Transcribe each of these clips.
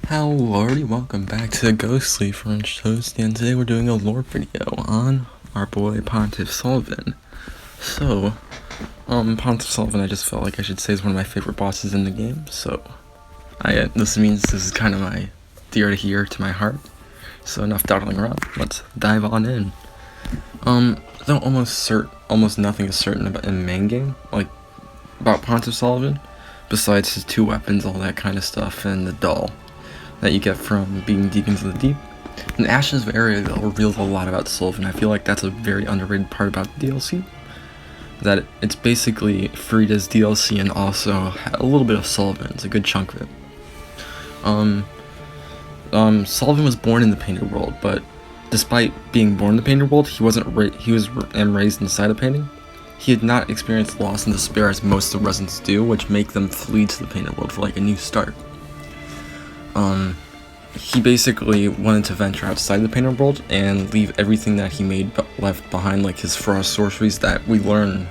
Hello, welcome back to Ghostly French Toast, and today we're doing a lore video on our boy Pontiff Sulyvahn. So, Pontiff Sulyvahn, I just felt like I should say is one of my favorite bosses in the game, so this means this is kind of my dear to hear to my heart. So enough dawdling around, let's dive on in. Though almost nothing is certain about in the main game, like about Pontiff Sulyvahn, besides his two weapons, all that kind of stuff, and the doll that you get from being Decons of the Deep. In Ashes of Area, they'll reveal a lot about Sulyvahn. I feel like that's a very underrated part about the DLC. That it's basically freed as DLC and also a little bit of Sulyvahn. It's a good chunk of it. Sulyvahn was born in the Painted World, but despite being born in the Painted World, he was raised inside a painting. He had not experienced loss and despair as most of the residents do, which make them flee to the Painted World for like a new start. He basically wanted to venture outside the Painted World and leave everything that he made left behind, like his frost sorceries that we learn.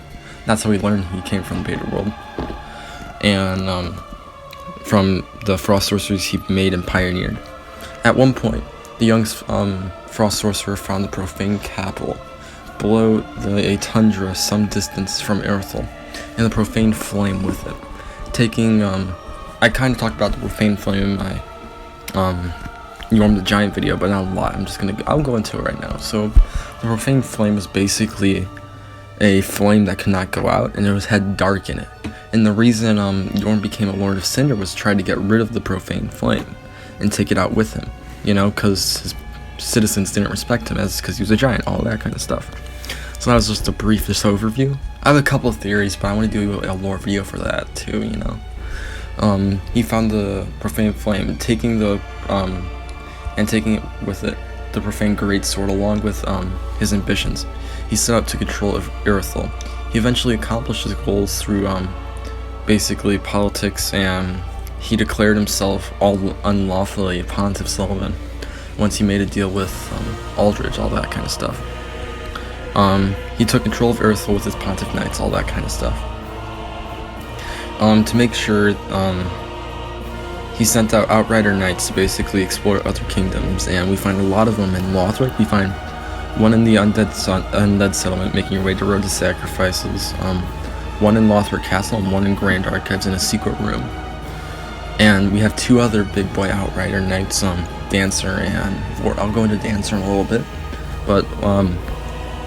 That's how we learn he came from the Painted World. And from the frost sorceries he made and pioneered. At one point, the young frost sorcerer found the profane capital below a tundra some distance from Earthel, and the profane flame with it. Taking, I kind of talked about the profane flame in my Yorm the Giant video, but not a lot. I'll go into it right now. So, the profane flame is basically a flame that could not go out, and it had dark in it. And the reason Yorm became a Lord of Cinder was to try to get rid of the profane flame and take it out with him. You know, because his citizens didn't respect him because he was a giant, all that kind of stuff. So that was just a brief overview. I have a couple of theories, but I want to do a lore video for that too, you know. He found the profane flame, and taking it with it, the profane greatsword, along with his ambitions. He set out to control Earthel. He eventually accomplished his goals through basically politics, and he declared himself all unlawfully Pontiff Sulyvahn once he made a deal with Aldrich, all that kind of stuff. He took control of Earthel with his Pontiff Knights, all that kind of stuff. To make sure, he sent out Outrider Knights to basically explore other kingdoms, and we find a lot of them in Lothric. We find one in the Undead Settlement, making your way to Road to Sacrifices, one in Lothric Castle, and one in Grand Archives in a secret room. And we have two other big boy Outrider Knights, Dancer and Vort. I'll go into Dancer in a little bit, but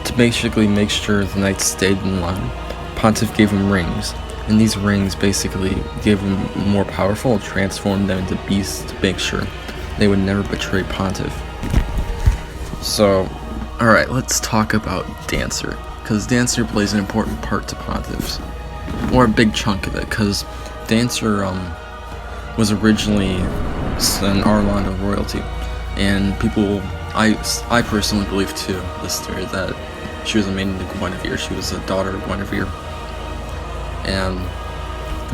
to basically make sure the Knights stayed in line, Pontiff gave him rings. And these rings basically gave them more powerful and transformed them into beasts to make sure they would never betray Pontiff. So, alright, let's talk about Dancer, because Dancer plays an important part to Pontiff's, or a big chunk of it, because Dancer was originally an Arlanda royalty, and people, I personally believe too, this theory, that she was a maiden to Guinevere. She was a daughter of Guinevere, and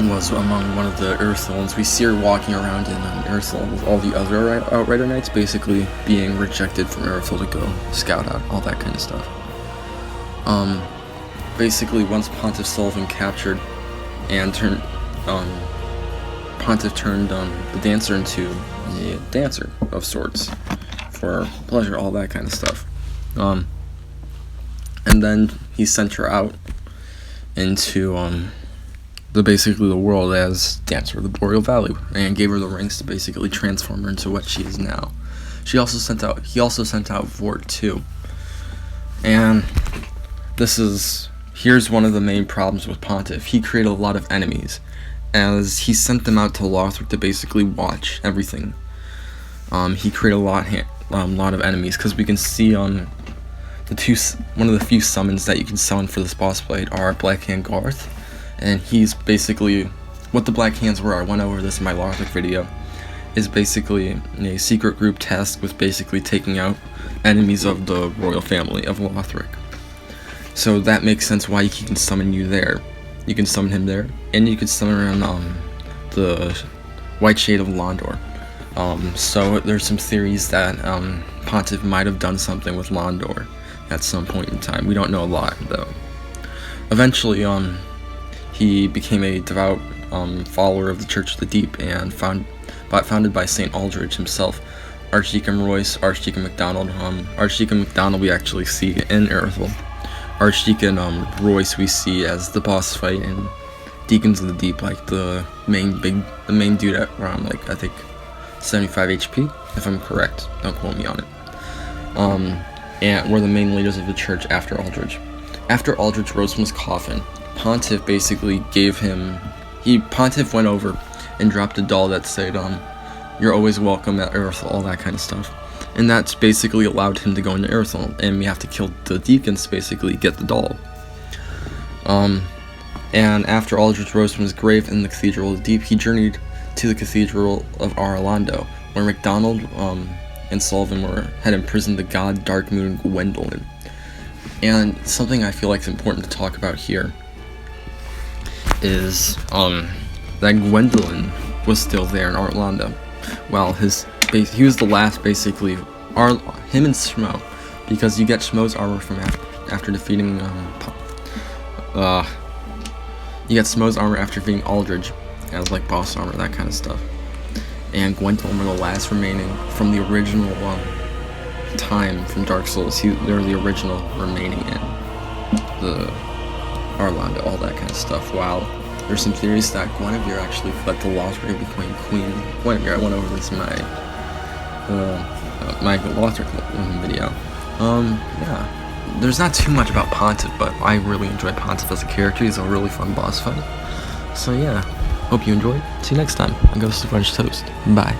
was among one of the Earthelans. We see her walking around in Earthel with all the other Outrider Knights, basically being rejected from Earthel to go scout out, all that kind of stuff. Basically, once Pontiff Sulyvahn captured and turned, Pontiff turned the Dancer into a dancer of sorts for pleasure, all that kind of stuff. And then he sent her out into basically the world as Dancer of the Boreal Valley, and gave her the rings to basically transform her into what she is now. He also sent out Vort too. And here's one of the main problems with Pontiff. He created a lot of enemies, as he sent them out to Lothric to basically watch everything. He created a lot of enemies, because we can see one of the few summons that you can summon for this boss fight are Black Hand Garth, and he's basically, what the Black Hands were, I went over this in my Lothric video, is basically a secret group tasked with basically taking out enemies of the royal family of Lothric. So that makes sense why he can summon you there. You can summon him there, and you can summon around the White Shade of Londor. So there's some theories that Pontiff might have done something with Londor at some point in time. We don't know a lot, though. Eventually, he became a devout follower of the Church of the Deep, and found founded by Saint Aldrich himself. Archdeacon Royce, Archdeacon MacDonald. Archdeacon MacDonald we actually see in Earthel. Archdeacon Royce we see as the boss fight in Deacons of the Deep, like the main dude at around like I think 75 HP, if I'm correct. Don't quote me on it. And were the main leaders of the church after Aldrich. After Aldrich rose from his coffin, Pontiff basically gave him. Pontiff went over and dropped a doll that said, "You're always welcome at Earthel," all that kind of stuff. And that's basically allowed him to go into Earthel, and we have to kill the deacons to basically get the doll. And after Aldrich rose from his grave in the Cathedral of the Deep, he journeyed to the Cathedral of Arlando, where MacDonald and Sulyvahn had imprisoned the god Dark Moon Gwendolyn. And something I feel like is important to talk about here is that Gwendolyn was still there in Arlando. Well, he was the last, basically, him and Schmo, because you get Schmo's armor from after defeating you get Schmo's armor after defeating Aldrich as like boss armor, that kind of stuff. And Gwendolyn were the last remaining from the original time from Dark Souls. They were the original remaining in the Arlando, all that kind of stuff. Wow. There's some theories that Guinevere actually fled to Lothric to become Queen Guinevere. I went over this in my Lothric video. Yeah. There's not too much about Pontiff, but I really enjoy Pontiff as a character. He's a really fun boss fight. So yeah, hope you enjoyed. See you next time on Ghost of French Toast. Bye.